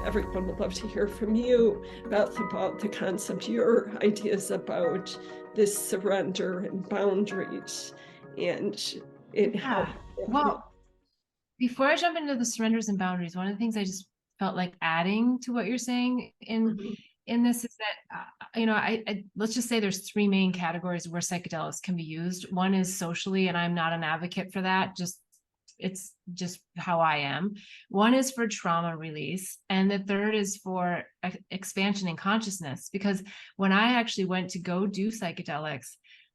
everyone would love to hear from you, Beth, about the concept, your ideas about this surrender and boundaries and how. Yeah. Well, before I jump into the surrenders and boundaries, one of the things I just felt like adding to what you're saying in this is that I let's just say there's three main categories where psychedelics can be used. One is socially, and I'm not an advocate for that. Just it's just how I am. One is for trauma release, and the third is for expansion in consciousness. Because when I actually went to go do psychedelics,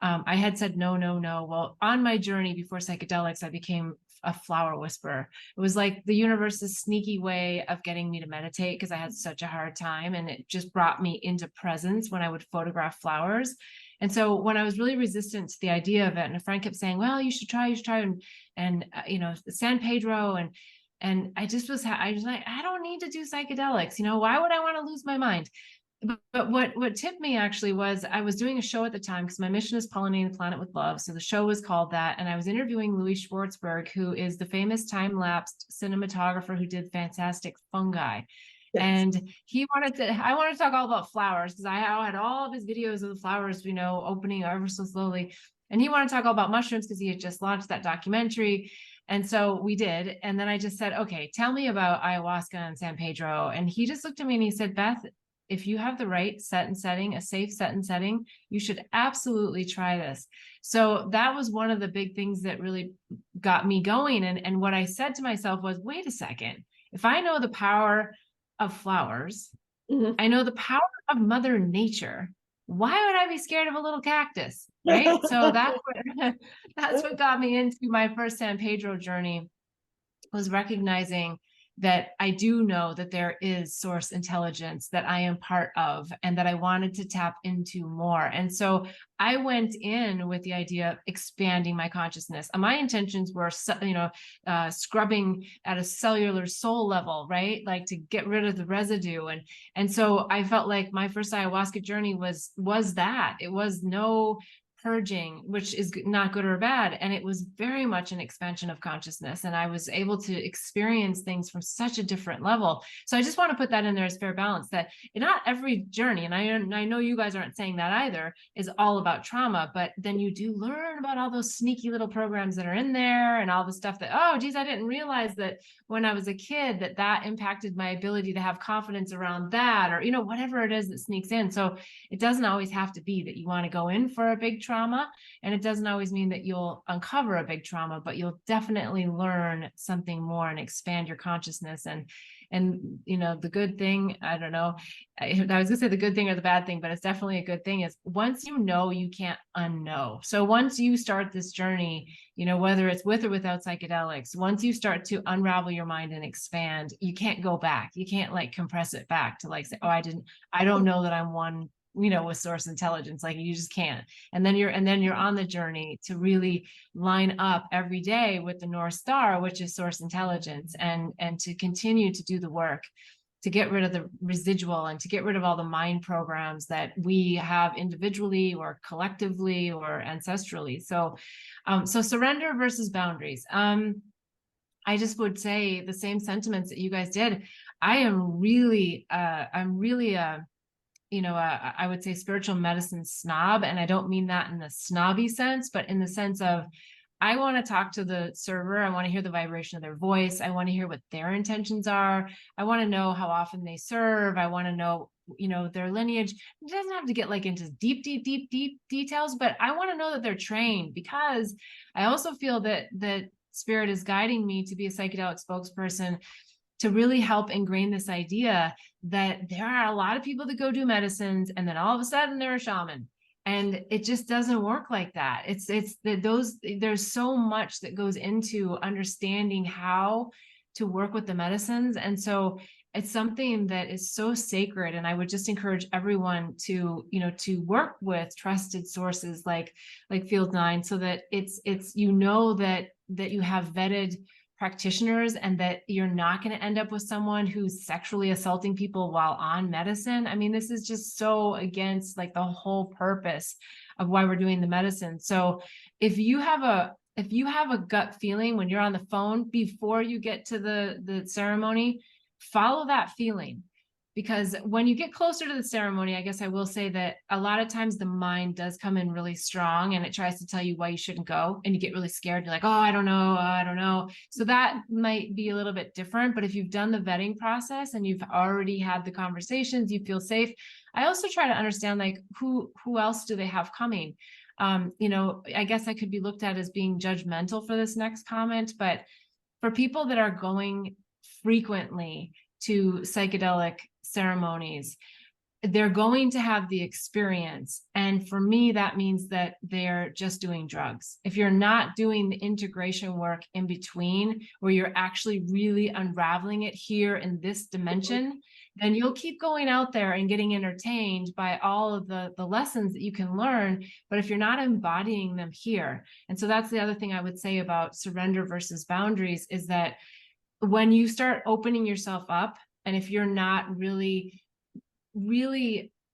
I had said no, no, no. Well, on my journey before psychedelics, I became a flower whisperer. It was like the universe's sneaky way of getting me to meditate because I had such a hard time, and it just brought me into presence when I would photograph flowers. And so when I was really resistant to the idea of it, and a friend kept saying, "Well, you should try," and San Pedro, and I was like, I don't need to do psychedelics. Why would I want to lose my mind? But what tipped me actually was I was doing a show at the time because my mission is pollinating the planet with love. So the show was called that. And I was interviewing Louis Schwartzberg, who is the famous time-lapsed cinematographer who did Fantastic Fungi. Yes. And I wanted to talk all about flowers because I had all of his videos of the flowers, opening ever so slowly. And he wanted to talk all about mushrooms because he had just launched that documentary. And so we did. And then I just said, okay, tell me about ayahuasca and San Pedro. And he just looked at me and he said, Beth, if you have the right set and setting, a safe set and setting, you should absolutely try this. So that was one of the big things that really got me going. And what I said to myself was, wait a second, if I know the power of flowers, Mhm. I know the power of Mother Nature. Why would I be scared of a little cactus? Right. So that's what got me into my first San Pedro journey, was recognizing that I do know that there is source intelligence that I am part of and that I wanted to tap into more. And so I went in with the idea of expanding my consciousness. My intentions were, scrubbing at a cellular soul level, right? Like to get rid of the residue. And so I felt like my first ayahuasca journey was that. It was no purging, which is not good or bad. And it was very much an expansion of consciousness. And I was able to experience things from such a different level. So I just want to put that in there as fair balance, that not every journey, and I know you guys aren't saying that either, is all about trauma, but then you do learn about all those sneaky little programs that are in there and all the stuff that, oh, geez, I didn't realize that when I was a kid that impacted my ability to have confidence around that, or, whatever it is that sneaks in. So it doesn't always have to be that you want to go in for a big trauma, and it doesn't always mean that you'll uncover a big trauma, but you'll definitely learn something more and expand your consciousness. And the good thing, I don't know, I was gonna say the good thing or the bad thing, but it's definitely a good thing, is once you know, you can't unknow. So once you start this journey, whether it's with or without psychedelics, once you start to unravel your mind and expand, you can't go back. You can't like compress it back to like say, oh, I don't know that I'm one, with source intelligence. Like you just can't. And then you're on the journey to really line up every day with the North Star, which is source intelligence, and to continue to do the work to get rid of the residual and to get rid of all the mind programs that we have individually or collectively or ancestrally. So surrender versus boundaries. I just would say the same sentiments that you guys did. I'm really I would say spiritual medicine snob. And I don't mean that in the snobby sense, but in the sense of, I want to talk to the server. I want to hear the vibration of their voice. I want to hear what their intentions are. I want to know how often they serve. I want to know, their lineage. It doesn't have to get like into deep, deep, deep, deep details, but I want to know that they're trained, because I also feel that spirit is guiding me to be a psychedelic spokesperson to really help ingrain this idea that there are a lot of people that go do medicines and then all of a sudden they're a shaman. And it just doesn't work like that. There's so much that goes into understanding how to work with the medicines. And so it's something that is so sacred. And I would just encourage everyone to work with trusted sources like Field 9, so that it's that you have vetted practitioners, and that you're not going to end up with someone who's sexually assaulting people while on medicine. I mean, this is just so against like the whole purpose of why we're doing the medicine. So if you have a gut feeling when you're on the phone before you get to the ceremony, follow that feeling. Because when you get closer to the ceremony, I guess I will say that a lot of times the mind does come in really strong and it tries to tell you why you shouldn't go. And you get really scared. You're like, oh, I don't know. I don't know. So that might be a little bit different. But if you've done the vetting process and you've already had the conversations, you feel safe. I also try to understand, like, who else do they have coming? I guess I could be looked at as being judgmental for this next comment, but for people that are going frequently to psychedelic ceremonies, they're going to have the experience. And for me, that means that they're just doing drugs. If you're not doing the integration work in between, where you're actually really unraveling it here in this dimension, then you'll keep going out there and getting entertained by all of the lessons that you can learn. But if you're not embodying them here, and so that's the other thing I would say about surrender versus boundaries, is that when you start opening yourself up, and if you're not really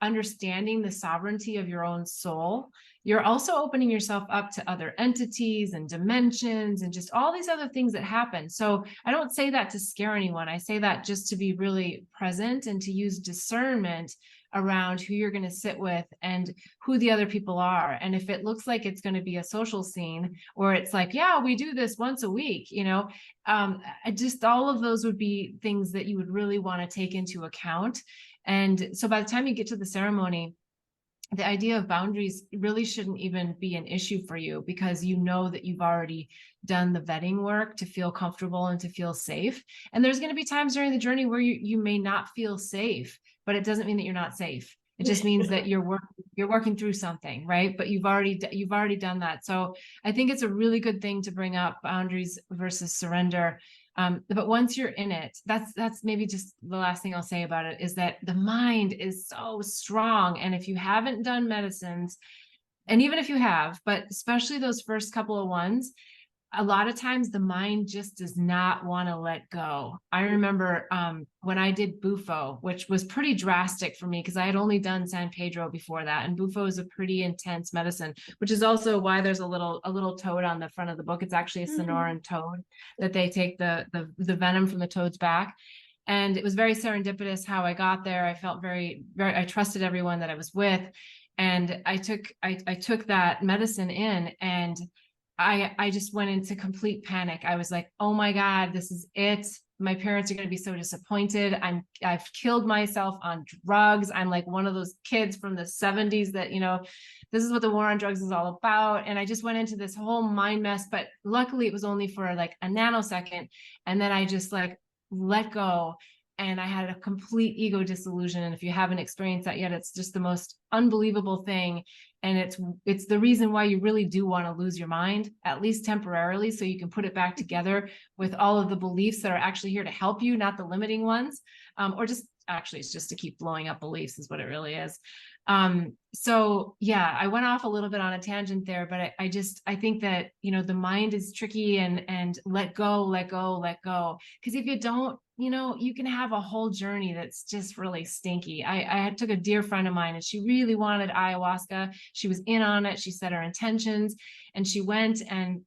understanding the sovereignty of your own soul, you're also opening yourself up to other entities and dimensions and just all these other things that happen. So I don't say that to scare anyone. I say that just to be really present and to use discernment around who you're going to sit with and who the other people are. And if it looks like it's going to be a social scene, or it's like, yeah, we do this once a week, just all of those would be things that you would really want to take into account. And so by the time you get to the ceremony, the idea of boundaries really shouldn't even be an issue for you, because you know that you've already done the vetting work to feel comfortable and to feel safe. And there's going to be times during the journey where you may not feel safe, but it doesn't mean that you're not safe. It just means that you're working through something, right? But you've already done that. So I think it's a really good thing to bring up boundaries versus surrender. But once you're in it, that's maybe just the last thing I'll say about it, is that the mind is so strong. And if you haven't done medicines, and even if you have, but especially those first couple of ones, a lot of times the mind just does not want to let go. I remember when I did Bufo, which was pretty drastic for me because I had only done San Pedro before that. And Bufo is a pretty intense medicine, which is also why there's a little toad on the front of the book. It's actually a Sonoran toad that they take the venom from the toad's back. And it was very serendipitous how I got there. I felt very, I trusted everyone that I was with. And I took that medicine in, and I just went into complete panic. I was like, oh my God, this is it. My parents are going to be so disappointed. I've killed myself on drugs. I'm like one of those kids from the 70s that, this is what the war on drugs is all about. And I just went into this whole mind mess, but luckily it was only for like a nanosecond. And then I just like let go. And I had a complete ego dissolution. And if you haven't experienced that yet, it's just the most unbelievable thing. And it's the reason why you really do want to lose your mind, at least temporarily, so you can put it back together with all of the beliefs that are actually here to help you, not the limiting ones, or just actually it's just to keep blowing up beliefs is what it really is. So yeah, I went off a little bit on a tangent there, but I think that, the mind is tricky, and let go. Because if you don't, you can have a whole journey that's just really stinky. I took a dear friend of mine, and she really wanted ayahuasca. She was in on it. She set her intentions, and she went, and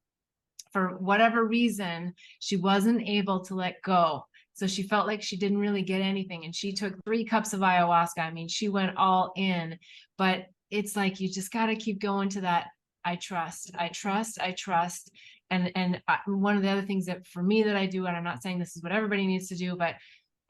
for whatever reason, she wasn't able to let go. So she felt like she didn't really get anything. And she took 3 cups of ayahuasca. I mean, she went all in, but it's like, you just got to keep going to that. I trust. And one of the other things that for me that I do, and I'm not saying this is what everybody needs to do, but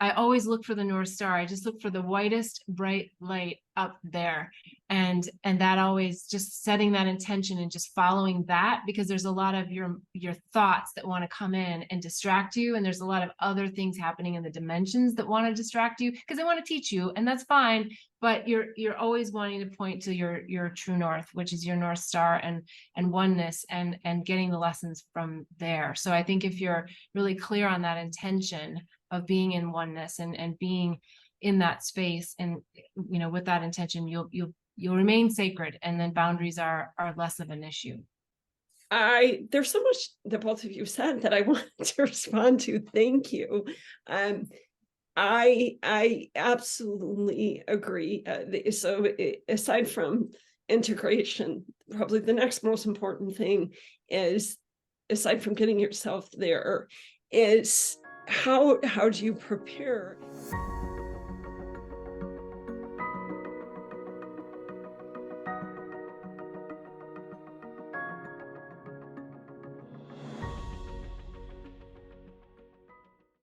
I always look for the North Star. I just look for the whitest bright light up there. And that always just setting that intention and just following that, because there's a lot of your thoughts that want to come in and distract you. And there's a lot of other things happening in the dimensions that want to distract you because they want to teach you, and that's fine. But you're always wanting to point to your true north, which is your North Star and oneness, and getting the lessons from there. So I think if you're really clear on that intention of being in oneness and being in that space, and with that intention, you'll remain sacred, and then boundaries are less of an issue. There's so much that both of you said that I wanted to respond to. Thank you. I absolutely agree. So aside from integration, probably the next most important thing is, aside from getting yourself there, is how do you prepare?